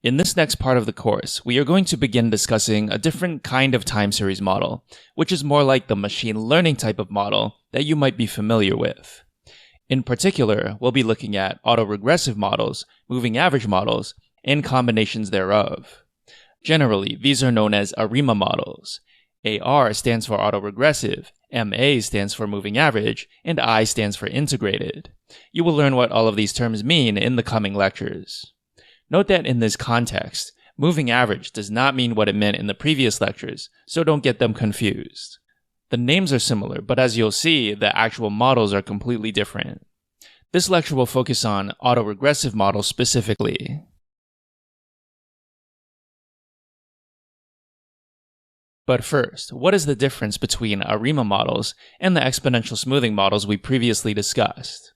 In this next part of the course, we are going to begin discussing a different kind of time series model, which is more like the machine learning type of model that you might be familiar with. In particular, we'll be looking at autoregressive models, moving average models, and combinations thereof. Generally, these are known as ARIMA models. AR stands for autoregressive, MA stands for moving average, and I stands for integrated. You will learn what all of these terms mean in the coming lectures. Note that in this context, moving average does not mean what it meant in the previous lectures, so don't get them confused. The names are similar, but as you'll see, the actual models are completely different. This lecture will focus on autoregressive models specifically. But first, what is the difference between ARIMA models and the exponential smoothing models we previously discussed?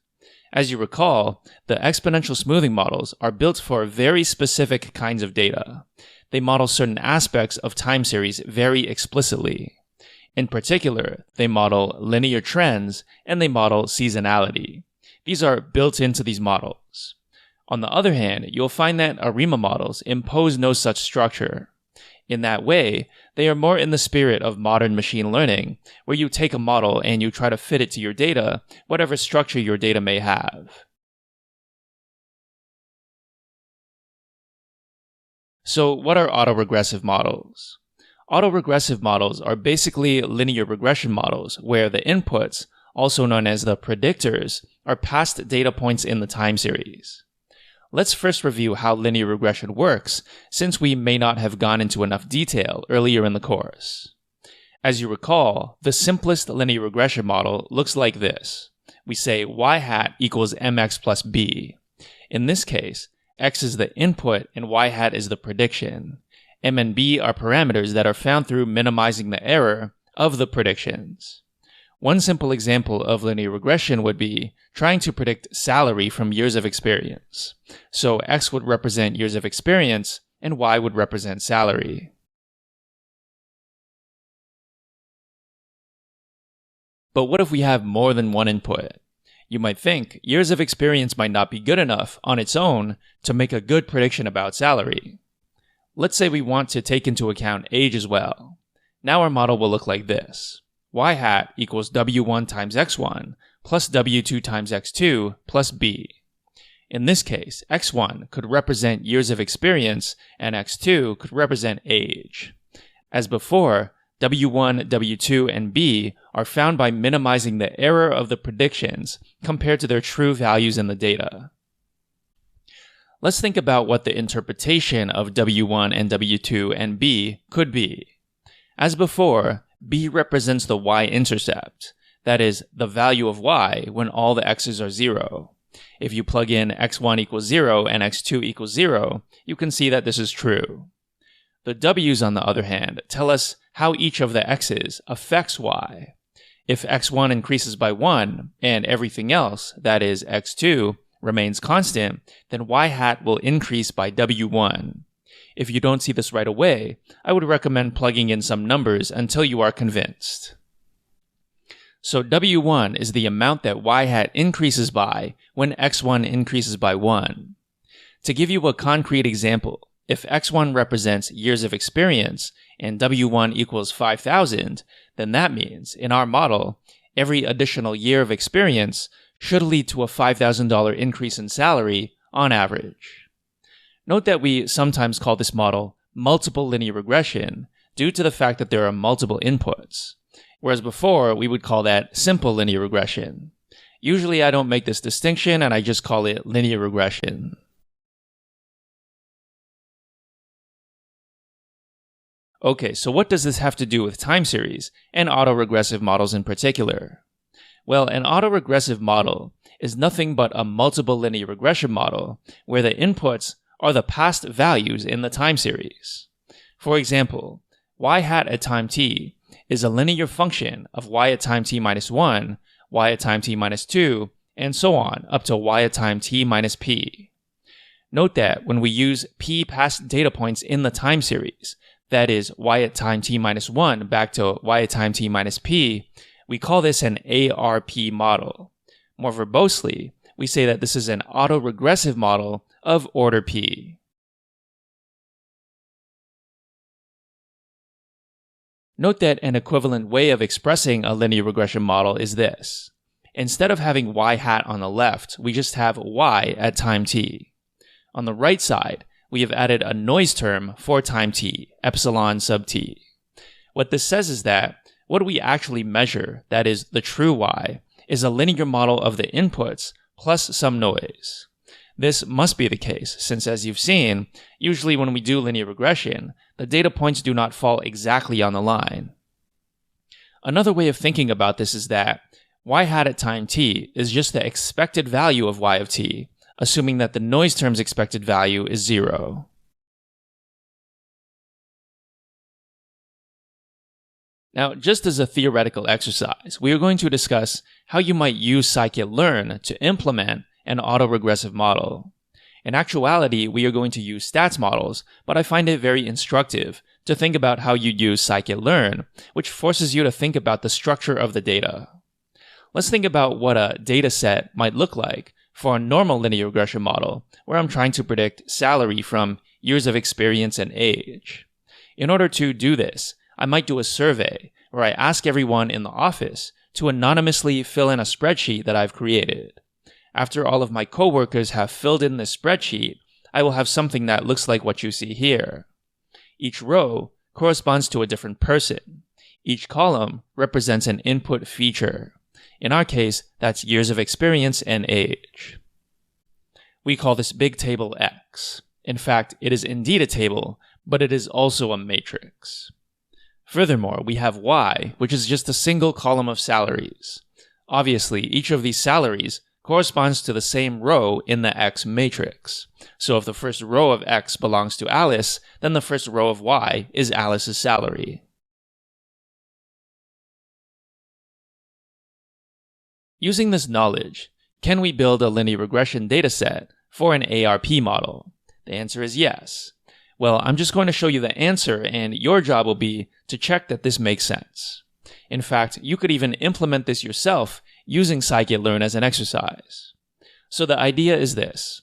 As you recall, the exponential smoothing models are built for very specific kinds of data. They model certain aspects of time series very explicitly. In particular, they model linear trends and they model seasonality. These are built into these models. On the other hand, you'll find that ARIMA models impose no such structure. In that way, they are more in the spirit of modern machine learning, where you take a model and you try to fit it to your data, whatever structure your data may have. So, what are autoregressive models? Autoregressive models are basically linear regression models where the inputs, also known as the predictors, are past data points in the time series. Let's first review how linear regression works, since we may not have gone into enough detail earlier in the course. As you recall, the simplest linear regression model looks like this. We say y hat equals mx plus b. In this case, x is the input and y hat is the prediction. M and b are parameters that are found through minimizing the error of the predictions. One simple example of linear regression would be trying to predict salary from years of experience. So x would represent years of experience, and y would represent salary. But what if we have more than one input? You might think years of experience might not be good enough on its own to make a good prediction about salary. Let's say we want to take into account age as well. Now our model will look like this. Y hat equals W1 times X1 plus W2 times X2 plus B. In this case, X1 could represent years of experience and X2 could represent age. As before, W1, W2, and B are found by minimizing the error of the predictions compared to their true values in the data. Let's think about what the interpretation of W1 and W2 and B could be. As before, B represents the y-intercept, that is, the value of y when all the x's are 0. If you plug in x1 equals 0 and x2 equals 0, you can see that this is true. The w's, on the other hand, tell us how each of the x's affects y. If x1 increases by 1 and everything else, that is x2, remains constant, then y hat will increase by w1. If you don't see this right away, I would recommend plugging in some numbers until you are convinced. So W1 is the amount that y hat increases by when x1 increases by 1. To give you a concrete example, if x1 represents years of experience and W1 equals 5,000, then that means, in our model, every additional year of experience should lead to a $5,000 increase in salary on average. Note that we sometimes call this model multiple linear regression due to the fact that there are multiple inputs, whereas before we would call that simple linear regression. Usually I don't make this distinction and I just call it linear regression. Okay, so what does this have to do with time series and autoregressive models in particular? Well, an autoregressive model is nothing but a multiple linear regression model where the inputs are the past values in the time series. For example, y hat at time t is a linear function of y at time t minus 1, y at time t minus 2, and so on up to y at time t minus p. Note that when we use p past data points in the time series, that is y at time t minus 1 back to y at time t minus p, we call this an ARP model. More verbosely, we say that this is an autoregressive model of order p. Note that an equivalent way of expressing a linear regression model is this. Instead of having y hat on the left, we just have y at time t. On the right side, we have added a noise term for time t, epsilon sub t. What this says is that what we actually measure, that is, the true y, is a linear model of the inputs plus some noise. This must be the case, since as you've seen, usually when we do linear regression, the data points do not fall exactly on the line. Another way of thinking about this is that y hat at time t is just the expected value of y of t, assuming that the noise term's expected value is 0. Now, just as a theoretical exercise, we are going to discuss how you might use scikit-learn to implement an autoregressive model. In actuality, we are going to use stats models, but I find it very instructive to think about how you use scikit-learn, which forces you to think about the structure of the data. Let's think about what a data set might look like for a normal linear regression model, where I'm trying to predict salary from years of experience and age. In order to do this, I might do a survey where I ask everyone in the office to anonymously fill in a spreadsheet that I've created. After all of my coworkers have filled in this spreadsheet, I will have something that looks like what you see here. Each row corresponds to a different person. Each column represents an input feature. In our case, that's years of experience and age. We call this big table X. In fact, it is indeed a table, but it is also a matrix. Furthermore, we have Y, which is just a single column of salaries. Obviously, each of these salaries corresponds to the same row in the X matrix. So if the first row of X belongs to Alice, then the first row of Y is Alice's salary. Using this knowledge, can we build a linear regression dataset for an ARP model? The answer is yes. Well, I'm just going to show you the answer, and your job will be to check that this makes sense. In fact, you could even implement this yourself using scikit-learn as an exercise. So the idea is this.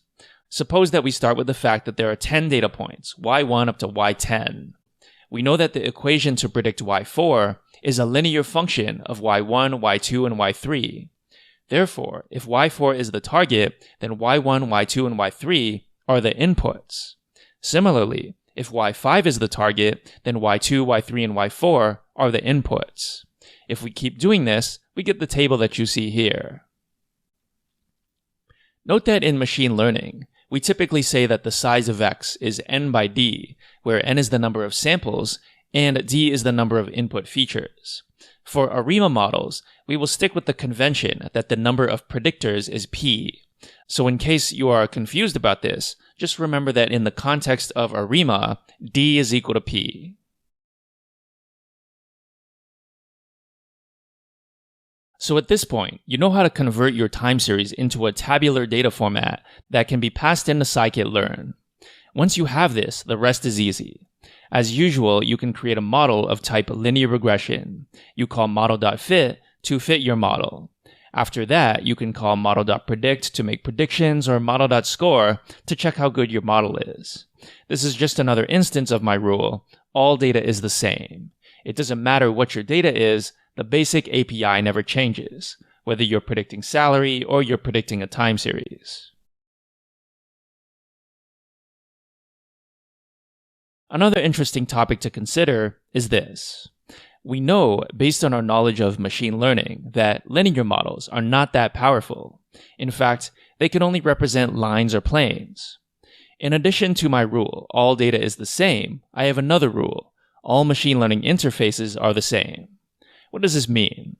Suppose that we start with the fact that there are 10 data points, y1 up to y10. We know that the equation to predict y4 is a linear function of y1, y2, and y3. Therefore, if y4 is the target, then y1, y2, and y3 are the inputs. Similarly, if y5 is the target, then y2, y3, and y4 are the inputs. If we keep doing this, we get the table that you see here. Note that in machine learning, we typically say that the size of X is n by d, where n is the number of samples and d is the number of input features. For ARIMA models, we will stick with the convention that the number of predictors is p. So in case you are confused about this, just remember that in the context of ARIMA, d is equal to p. So at this point, you know how to convert your time series into a tabular data format that can be passed into scikit-learn. Once you have this, the rest is easy. As usual, you can create a model of type linear regression. You call model.fit to fit your model. After that, you can call model.predict to make predictions or model.score to check how good your model is. This is just another instance of my rule. All data is the same. It doesn't matter what your data is, the basic API never changes, whether you're predicting salary or you're predicting a time series. Another interesting topic to consider is this. We know, based on our knowledge of machine learning, that linear models are not that powerful. In fact, they can only represent lines or planes. In addition to my rule, all data is the same, I have another rule. All machine learning interfaces are the same. What does this mean?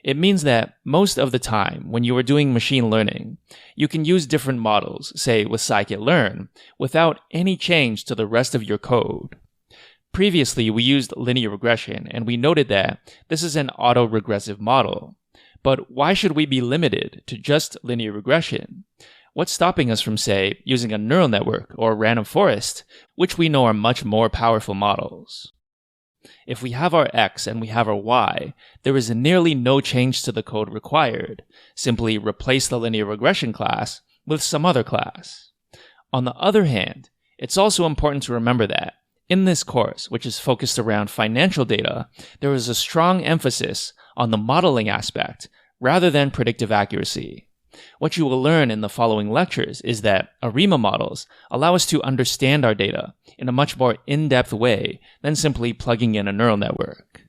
It means that most of the time, when you are doing machine learning, you can use different models, say with scikit-learn, without any change to the rest of your code. Previously, we used linear regression, and we noted that this is an autoregressive model. But why should we be limited to just linear regression? What's stopping us from, say, using a neural network or random forest, which we know are much more powerful models? If we have our X and we have our Y, there is nearly no change to the code required. Simply replace the linear regression class with some other class. On the other hand, it's also important to remember that In this course, which is focused around financial data, there is a strong emphasis on the modeling aspect rather than predictive accuracy. What you will learn in the following lectures is that ARIMA models allow us to understand our data in a much more in-depth way than simply plugging in a neural network.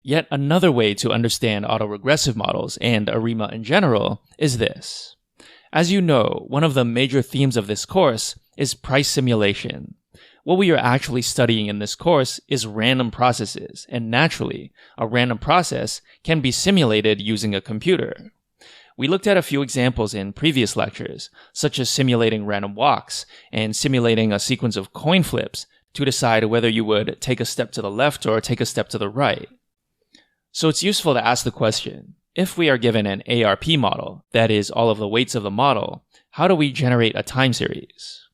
Yet another way to understand autoregressive models and ARIMA in general is this. As you know, one of the major themes of this course is price simulation. What we are actually studying in this course is random processes, and naturally, a random process can be simulated using a computer. We looked at a few examples in previous lectures, such as simulating random walks and simulating a sequence of coin flips to decide whether you would take a step to the left or take a step to the right. So it's useful to ask the question, if we are given an ARP model, that is, all of the weights of the model, how do we generate a time series?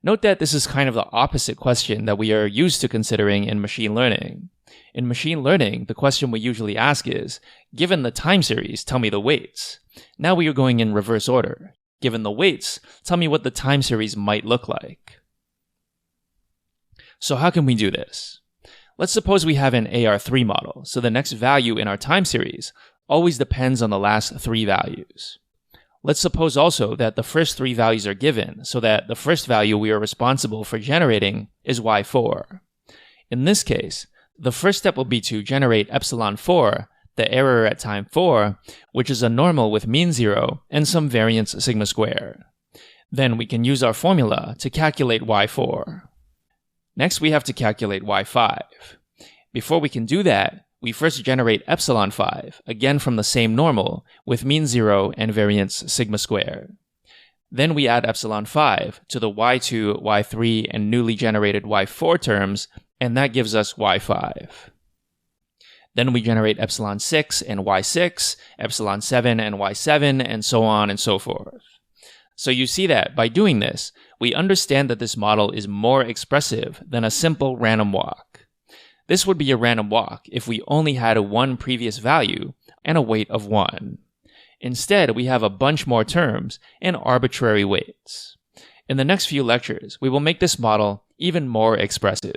Note that this is kind of the opposite question that we are used to considering in machine learning. In machine learning, the question we usually ask is, given the time series, tell me the weights. Now we are going in reverse order. Given the weights, tell me what the time series might look like. So how can we do this? Let's suppose we have an AR3 model, so the next value in our time series always depends on the last 3 values. Let's suppose also that the first 3 values are given, so that the first value we are responsible for generating is y4. In this case, the first step will be to generate epsilon 4, the error at time 4, which is a normal with mean 0 and some variance sigma square. Then we can use our formula to calculate y4. Next, we have to calculate y5. Before we can do that, we first generate epsilon 5, again from the same normal, with mean 0 and variance sigma square. Then we add epsilon 5 to the y2, y3, and newly generated y4 terms, and that gives us y5. Then we generate epsilon 6 and y6, epsilon 7 and y7, and so on and so forth. So you see that by doing this, we understand that this model is more expressive than a simple random walk. This would be a random walk if we only had one previous value and a weight of 1. Instead, we have a bunch more terms and arbitrary weights. In the next few lectures, we will make this model even more expressive.